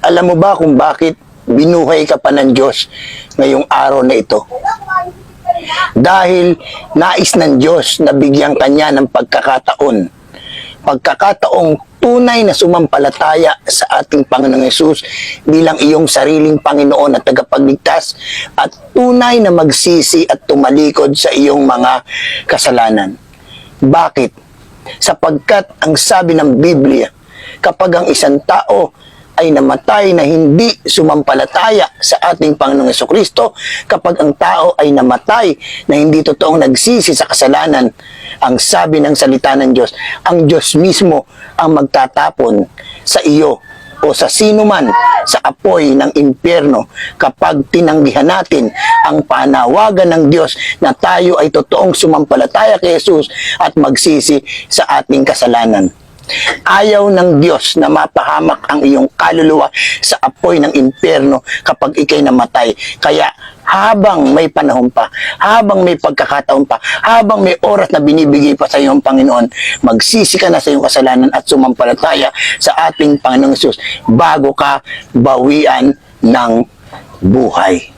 Alam mo ba kung bakit binuhay ka pa ng Diyos ngayong araw na ito? Dahil nais ng Diyos na bigyan kanya ng pagkakataong tunay na sumampalataya sa ating Panginoong Hesus bilang iyong sariling Panginoon at tagapagligtas at tunay na magsisi at tumalikod sa iyong mga kasalanan. Bakit? Sapagkat ang sabi ng Biblia, kapag ang isang tao ay namatay na hindi sumampalataya sa ating Panginoong Hesukristo, kapag ang tao ay namatay na hindi totoong nagsisi sa kasalanan, ang sabi ng salita ng Diyos, ang Diyos mismo ang magtatapon sa iyo o sa sino man sa apoy ng impyerno kapag tinanggihan natin ang panawagan ng Diyos na tayo ay totoong sumampalataya kay Jesus at magsisi sa ating kasalanan. Ayaw ng Diyos na mapahamak ang iyong kaluluwa sa apoy ng impyerno kapag ikay namatay. Kaya habang may panahon pa, habang may pagkakataon pa, habang may oras na binibigay pa sa iyong Panginoon, magsisi ka na sa iyong kasalanan at sumampalataya sa ating Panginoong Hesus bago ka bawian ng buhay.